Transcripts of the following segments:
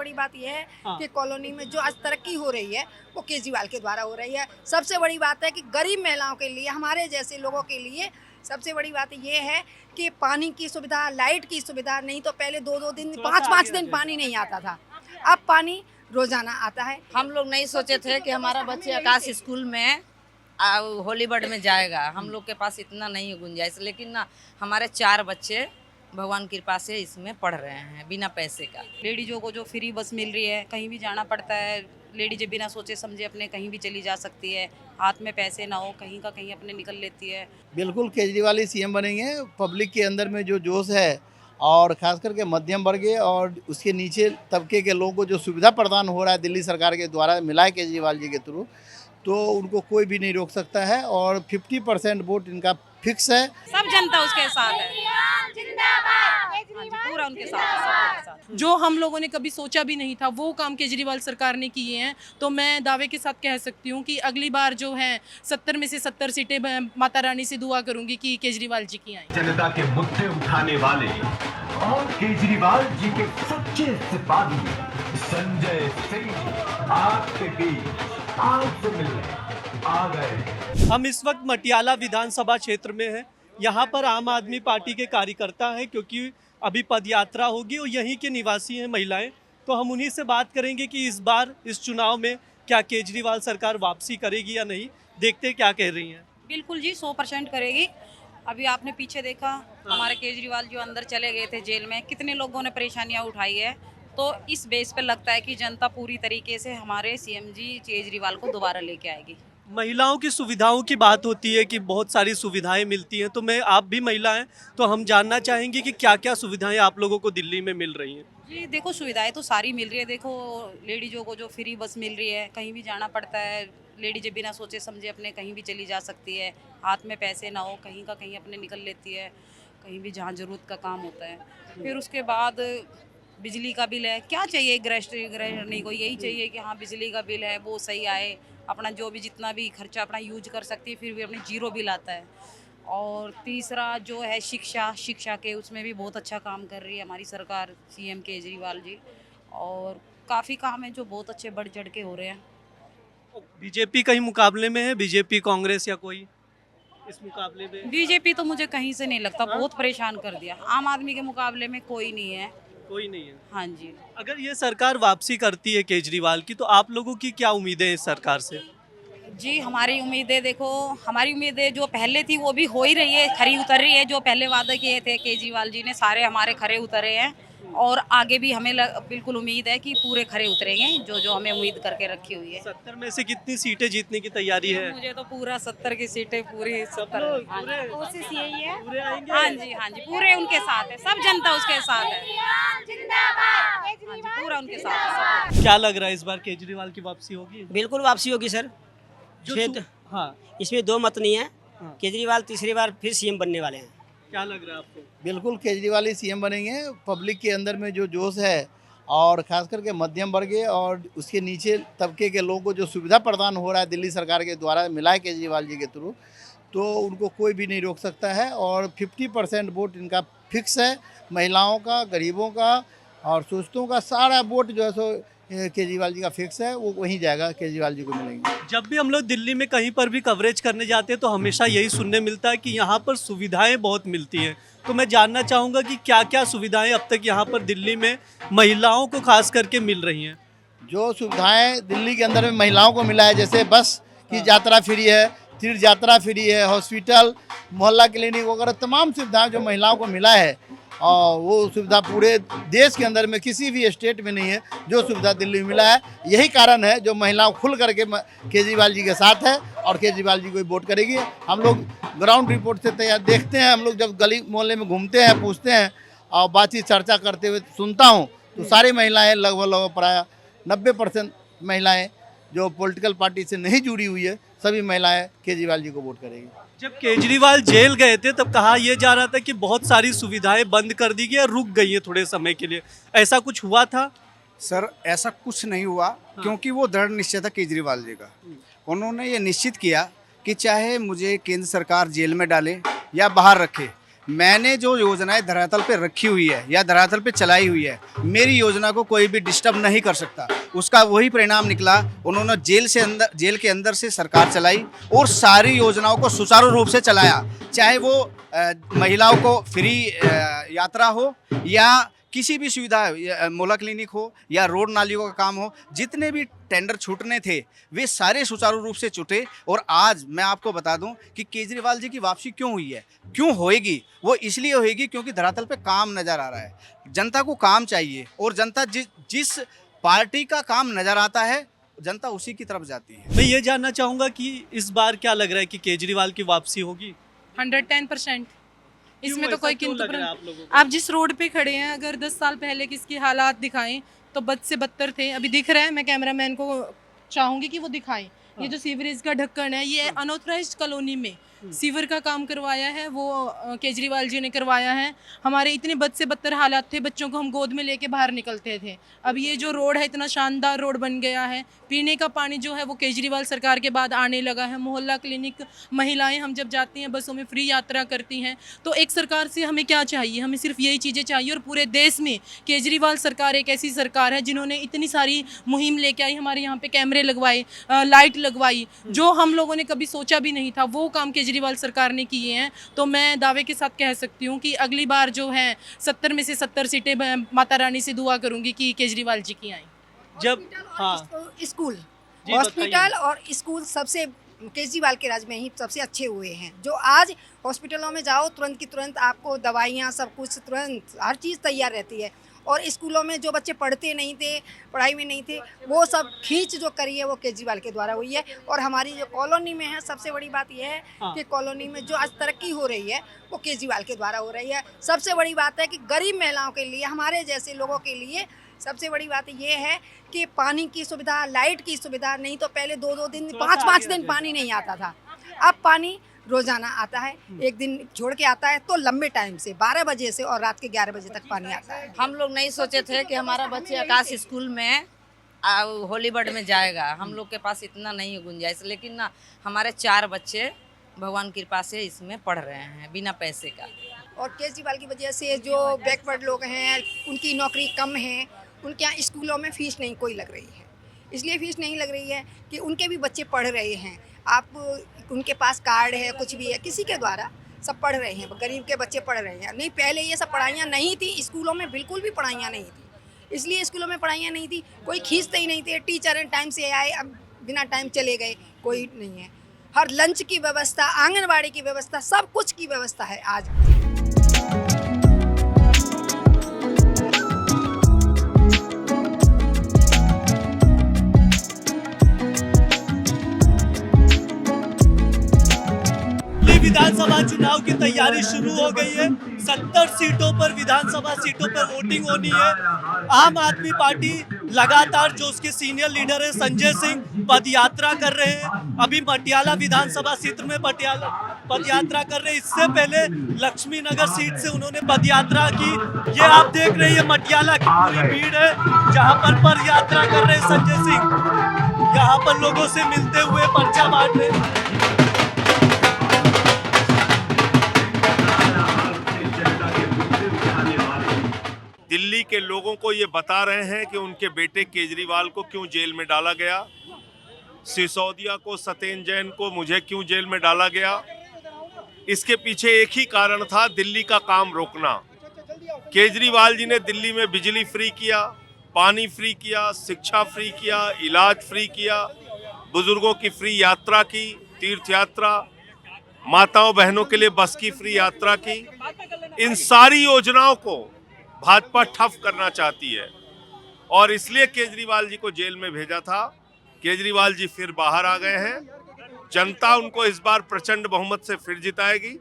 बड़ी बात यह है हाँ। कि कॉलोनी में जो आज तरक्की हो रही है वो केजरीवाल के द्वारा हो रही है। सबसे बड़ी बात है कि गरीब महिलाओं के लिए, हमारे जैसे लोगों के लिए सबसे बड़ी बात ये है कि पानी की सुविधा, लाइट की सुविधा, नहीं तो पहले 2-2 दिन, थोड़ा सा 5-5 आगे आ दिन जाइए। पानी नहीं आता था, अब पानी रोजाना आता है। हम लोग नहीं सोचे थे कि हमारा बच्चे आकाश स्कूल में हॉलीबर्ड में जाएगा। हम लोग के पास इतना नहीं है गुंजाइश, लेकिन ना हमारे 4 बच्चे भगवान की कृपा से इसमें पढ़ रहे हैं बिना पैसे का। लेडीजों को जो फ्री बस मिल रही है, कहीं भी जाना पड़ता है, लेडीज बिना सोचे समझे अपने कहीं भी चली जा सकती है, हाथ में पैसे ना हो कहीं का कहीं अपने निकल लेती है। बिल्कुल केजरीवाल ही सीएम बनेंगे। पब्लिक के अंदर में जो जोश है और खास करके मध्यम वर्गीय और उसके नीचे तबके के लोगों को जो सुविधा प्रदान हो रहा है दिल्ली सरकार के द्वारा मिला है केजरीवाल जी के थ्रू, तो उनको कोई भी नहीं रोक सकता है और 50% वोट इनका फिक्स है। सब जनता उसके साथ है, हाँ जी, पूरा उनके साथ है, सबके साथ। जो हम लोगों ने कभी सोचा भी नहीं था वो काम केजरीवाल सरकार ने किए हैं। तो मैं दावे के साथ कह सकती हूँ कि अगली बार जो है 70 में से 70 सीटें मैं माता रानी से दुआ करूंगी कि केजरीवाल जी की आएं। जनता के मुद्दे उठाने वाले और केजरीवाल जी के सच्चे सिपाही संजय सिंह आपके बीच आपसे मिलने आ गए। हम इस वक्त मटियाला विधानसभा क्षेत्र में हैं। यहाँ पर आम आदमी पार्टी के कार्यकर्ता हैं क्योंकि अभी पदयात्रा होगी और यहीं के निवासी हैं महिलाएं। तो हम उन्हीं से बात करेंगे कि इस बार इस चुनाव में क्या केजरीवाल सरकार वापसी करेगी या नहीं। देखते हैं क्या कह रही हैं। बिल्कुल जी, 100% करेगी। अभी आपने पीछे देखा, हमारे केजरीवाल जो अंदर चले गए थे जेल में, कितने लोगों ने परेशानियां उठाई है। तो इस बेस पे लगता है कि जनता पूरी तरीके से हमारे सीएम जी केजरीवाल को दोबारा लेके आएगी। महिलाओं की सुविधाओं की बात होती है कि बहुत सारी सुविधाएं मिलती हैं, तो मैं आप भी महिला हैं तो हम जानना चाहेंगे कि क्या क्या सुविधाएं आप लोगों को दिल्ली में मिल रही हैं। जी देखो, सुविधाएं तो सारी मिल रही है। देखो, लेडीजों को जो फ्री बस मिल रही है, कहीं भी जाना पड़ता है, लेडीज बिना सोचे समझे अपने कहीं भी चली जा सकती है, हाथ में पैसे ना हो कहीं का कहीं अपने निकल लेती है, कहीं भी जहाँ ज़रूरत का काम होता है। फिर उसके बाद बिजली का बिल है, क्या चाहिए गृहिणी को, यही चाहिए कि हाँ बिजली का बिल है वो सही आए, अपना जो भी जितना भी खर्चा अपना यूज कर सकती है, फिर भी अपने जीरो बिल आता है। और तीसरा जो है शिक्षा के उसमें भी बहुत अच्छा काम कर रही है हमारी सरकार, सीएम केजरीवाल जी। और काफ़ी काम है जो बहुत अच्छे बढ़ चढ़ के हो रहे हैं। बीजेपी कहीं मुकाबले में है, बीजेपी कांग्रेस या कोई इस मुकाबले में? बीजेपी तो मुझे कहीं से नहीं लगता, बहुत परेशान कर दिया। आम आदमी के मुकाबले में कोई नहीं है। कोई नहीं है। हाँ जी। अगर ये सरकार वापसी करती है केजरीवाल की तो आप लोगों की क्या उम्मीदें हैं इस सरकार से? जी हमारी उम्मीदें, देखो हमारी उम्मीदें जो पहले थी वो भी हो ही रही है, खरी उतर रही है। जो पहले वादे किए थे केजरीवाल जी ने सारे हमारे खरे उतरे हैं और आगे भी हमें बिल्कुल उम्मीद है कि पूरे खरे उतरेंगे जो जो हमें उम्मीद करके रखी हुई है। 70 में से कितनी सीटें जीतने की तैयारी है? मुझे तो पूरा 70 की सीटें पूरी 70। कोशिश यही है। पूरे आएंगे? हाँ जी, पूरे उनके साथ है, सब जनता उसके साथ है। हाँ जी, पूरा उनके साथ है। क्या लग रहा है इस बार केजरीवाल की वापसी होगी? बिल्कुल वापसी होगी सर। हाँ, इसमें दो मत नहीं है। हाँ। केजरीवाल तीसरी बार फिर सीएम बनने वाले हैं। क्या लग रहा है आपको? बिल्कुल केजरीवाल ही सीएम बनेंगे। पब्लिक के अंदर में जो जोश है और खास करके मध्यम वर्गीय और उसके नीचे तबके के लोगों को जो सुविधा प्रदान हो रहा है दिल्ली सरकार के द्वारा मिला है केजरीवाल जी के थ्रू, तो उनको कोई भी नहीं रोक सकता है और 50% वोट इनका फिक्स है। महिलाओं का, गरीबों का और सुस्तों का सारा वोट जो है सो केजरीवाल जी का फिक्स है, वो वहीं जाएगा, केजरीवाल जी को मिलेंगे। जब भी हम लोग दिल्ली में कहीं पर भी कवरेज करने जाते हैं तो हमेशा यही सुनने मिलता है कि यहाँ पर सुविधाएं बहुत मिलती हैं। तो मैं जानना चाहूँगा कि क्या क्या सुविधाएं अब तक यहाँ पर दिल्ली में महिलाओं को खास करके मिल रही हैं? जो सुविधाएं दिल्ली के अंदर में महिलाओं को मिला है, जैसे बस की यात्रा फ्री है, तीर्थ यात्रा फ्री है, हॉस्पिटल, मोहल्ला क्लिनिक वगैरह तमाम सुविधाएं जो महिलाओं को मिला है, और वो सुविधा पूरे देश के अंदर में किसी भी स्टेट में नहीं है जो सुविधा दिल्ली में मिला है। यही कारण है जो महिलाओं खुल करके केजरीवाल जी के साथ है और केजरीवाल जी को ही वोट करेगी। हम लोग ग्राउंड रिपोर्ट से तैयार देखते हैं, हम लोग जब गली मोहल्ले में घूमते हैं, पूछते हैं और बातचीत चर्चा करते हुए सुनता हूँ, तो सारी महिलाएँ लगभग प्राय 90% महिलाएँ जो पॉलिटिकल पार्टी से नहीं जुड़ी हुई है, सभी महिलाएं केजरीवाल जी को वोट करेगी। जब केजरीवाल जेल गए थे तब कहा यह जा रहा था कि बहुत सारी सुविधाएं बंद कर दी गई और रुक गई हैं थोड़े समय के लिए, ऐसा कुछ हुआ था? सर ऐसा कुछ नहीं हुआ, क्योंकि वो दृढ़ निश्चय था केजरीवाल जी का। उन्होंने ये निश्चित किया कि चाहे मुझे केंद्र सरकार जेल में डाले या बाहर रखे, मैंने जो योजनाएं धरातल पे रखी हुई है या धरातल पे चलाई हुई है, मेरी योजना को कोई भी डिस्टर्ब नहीं कर सकता। उसका वही परिणाम निकला। उन्होंने जेल के अंदर से सरकार चलाई और सारी योजनाओं को सुचारू रूप से चलाया, चाहे वो महिलाओं को फ्री यात्रा हो या किसी भी सुविधा, मोहल्ला क्लिनिक हो या रोड नालियों का काम हो, जितने भी टेंडर छूटने थे वे सारे सुचारू रूप से छूटे। और आज मैं आपको बता दूं कि केजरीवाल जी की वापसी क्यों हुई है, क्यों होएगी, वो इसलिए होएगी क्योंकि धरातल पे काम नज़र आ रहा है। जनता को काम चाहिए और जनता जिस पार्टी का काम नज़र आता है जनता उसी की तरफ जाती है। मैं ये जानना चाहूँगा कि इस बार क्या लग रहा है कि केजरीवाल की वापसी होगी? 110%। इसमें तो कोई किंतु लग रहा है आप लोगों को? आप जिस रोड पे खड़े हैं, अगर 10 साल पहले किसकी हालात दिखाएं तो बद से बदतर थे। अभी दिख रहा है, मैं कैमरामैन को चाहूंगी कि वो दिखाएं। ये जो सीवरेज का ढक्कन है, ये अनऑथराइज्ड कॉलोनी में सीवर का काम करवाया है, वो केजरीवाल जी ने करवाया है। हमारे इतने बद से बदतर हालात थे, बच्चों को हम गोद में लेके बाहर निकलते थे। अब ये जो रोड है, इतना शानदार रोड बन गया है। पीने का पानी जो है वो केजरीवाल सरकार के बाद आने लगा है। मोहल्ला क्लिनिक, महिलाएं हम जब जाती हैं बसों में फ्री यात्रा करती हैं। तो एक सरकार से हमें क्या चाहिए? हमें सिर्फ यही चीज़ें चाहिए। और पूरे देश में केजरीवाल सरकार एक ऐसी सरकार है जिन्होंने इतनी सारी मुहिम लेके आई, हमारे यहाँ पे कैमरे लगवाए, लाइट लगवाई, जो हम लोगों ने कभी सोचा भी नहीं था, वो काम केजरीवाल सरकार ने किए हैं। तो मैं दावे के साथ कह सकती हूँ कि अगली बार जो है 70 में से 70 सीटें माता रानी से दुआ करूँगी कि केजरीवाल जी की आएँ। जब स्कूल, जी, हॉस्पिटल और स्कूल सबसे केजरीवाल के राज में ही सबसे अच्छे हुए हैं। जो आज हॉस्पिटलों में जाओ तुरंत की तुरंत आपको दवाइयाँ, सब कुछ तुरंत, हर चीज़ तैयार रहती है। और स्कूलों में जो बच्चे पढ़ते नहीं थे, पढ़ाई में नहीं थे, वो सब खींच जो करी है वो केजरीवाल के द्वारा हुई है। और हमारी जो कॉलोनी में है, सबसे बड़ी बात यह है कि कॉलोनी में जो आज तरक्की हो रही है वो केजरीवाल के द्वारा हो रही है। सबसे बड़ी बात है कि गरीब महिलाओं के लिए, हमारे जैसे लोगों के लिए सबसे बड़ी बात ये है कि पानी की सुविधा, लाइट की सुविधा। नहीं तो पहले 2-2 दिन, 5-5 दिन पानी नहीं आता था, अब पानी रोजाना आता है। एक दिन छोड़ के आता है तो लंबे टाइम से 12 बजे से और रात के 11 बजे तक पानी आता है। हम लोग नहीं सोचे थे कि हमारा बच्चे आकाश स्कूल में होली बर्ड में जाएगा। हम लोग के पास इतना नहीं है गुंजाइश, लेकिन ना हमारे 4 बच्चे भगवान की कृपा से इसमें पढ़ रहे हैं बिना पैसे का। और केजरीवाल की वजह से जो बैकवर्ड लोग हैं, उनकी नौकरी कम है, उनके यहाँ स्कूलों में फ़ीस नहीं कोई लग रही है। इसलिए फ़ीस नहीं लग रही है कि उनके भी बच्चे पढ़ रहे हैं। आप उनके पास कार्ड है, कुछ भी है, किसी के द्वारा सब पढ़ रहे हैं, गरीब के बच्चे पढ़ रहे हैं। नहीं, पहले ये सब पढ़ाइयाँ नहीं थी, स्कूलों में बिल्कुल भी पढ़ाइयाँ नहीं थी। इसलिए स्कूलों में पढ़ाइयाँ नहीं थी, कोई खींचते ही नहीं थे। टीचर टाइम से आए, अब बिना टाइम चले गए, कोई नहीं है। हर लंच की व्यवस्था, आंगनबाड़ी की व्यवस्था, सब कुछ की व्यवस्था है आज। विधानसभा चुनाव की तैयारी शुरू हो गई है। 70 सीटों पर, विधानसभा सीटों पर वोटिंग होनी है। आम आदमी पार्टी लगातार, जो उसके सीनियर लीडर है संजय सिंह, पदयात्रा कर रहे हैं। अभी पटियाला विधानसभा क्षेत्र में पदयात्रा कर रहे हैं। इससे पहले लक्ष्मी नगर सीट से उन्होंने पदयात्रा की। ये आप देख रहे हैं मटियाला की पूरी भीड़ है जहाँ पर पदयात्रा कर रहे हैं संजय सिंह। यहाँ पर लोगों से मिलते हुए पर्चा बांट रहे हैं। दिल्ली के लोगों को ये बता रहे हैं कि उनके बेटे केजरीवाल को क्यों जेल में डाला गया, सिसोदिया को, सत्येंद्र जैन को मुझे क्यों जेल में डाला गया। इसके पीछे एक ही कारण था, दिल्ली का काम रोकना। केजरीवाल जी ने दिल्ली में बिजली फ्री किया, पानी फ्री किया, शिक्षा फ्री किया, इलाज फ्री किया, बुजुर्गों की फ्री यात्रा की, तीर्थ यात्रा, माताओं बहनों के लिए बस की फ्री यात्रा की। इन सारी योजनाओं को भाजपा ठप करना चाहती है और इसलिए केजरीवाल जी को जेल में भेजा था। केजरीवाल जी फिर बाहर आ गए हैं। जनता उनको इस बार प्रचंड बहुमत से फिर जिताएगी,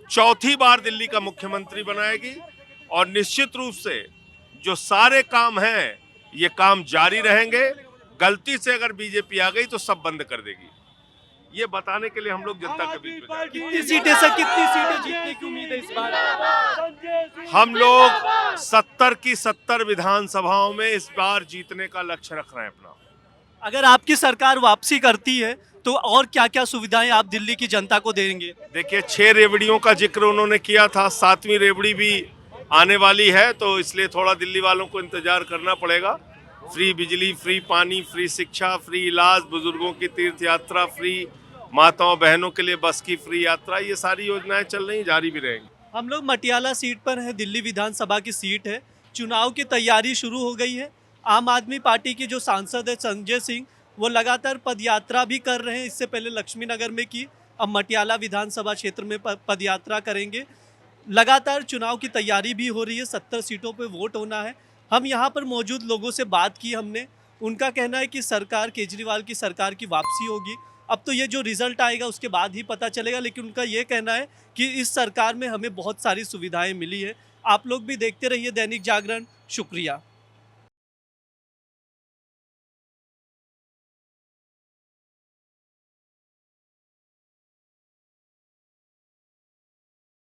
चौथी बार दिल्ली का मुख्यमंत्री बनाएगी और निश्चित रूप से जो सारे काम हैं ये काम जारी रहेंगे। गलती से अगर बीजेपी आ गई तो सब बंद कर देगी। ये बताने के लिए हम लोग जनता के बीच में कितनी सीटें जीतने की उम्मीद है इस बार? हम लोग 70 की 70 विधानसभाओं में इस बार जीतने का लक्ष्य रख रहे हैं अपना। अगर आपकी सरकार वापसी करती है तो और क्या क्या सुविधाएं आप दिल्ली की जनता को देंगे? देखिए 6 रेवड़ियों का जिक्र उन्होंने किया था, 7वीं रेवड़ी भी आने वाली है, तो इसलिए थोड़ा दिल्ली वालों को इंतजार करना पड़ेगा। फ्री बिजली, फ्री पानी, फ्री शिक्षा, फ्री इलाज, बुजुर्गों की तीर्थ यात्रा फ्री, माताओं बहनों के लिए बस की फ्री यात्रा, ये सारी योजनाएं चल रही, जारी भी रहेंगी। हम लोग मटियाला सीट पर हैं, दिल्ली विधानसभा की सीट है। चुनाव की तैयारी शुरू हो गई है। आम आदमी पार्टी के जो सांसद है संजय सिंह, वो लगातार पदयात्रा भी कर रहे हैं। इससे पहले लक्ष्मी नगर में की, अब मटियाला विधानसभा क्षेत्र में पदयात्रा करेंगे। लगातार चुनाव की तैयारी भी हो रही है, 70 सीटों पे वोट होना है। हम यहाँ पर मौजूद लोगों से बात की हमने, उनका कहना है कि सरकार, केजरीवाल की सरकार की वापसी होगी। अब तो ये जो रिजल्ट आएगा उसके बाद ही पता चलेगा, लेकिन उनका ये कहना है कि इस सरकार में हमें बहुत सारी सुविधाएं मिली है। आप लोग भी देखते रहिए दैनिक जागरण। शुक्रिया।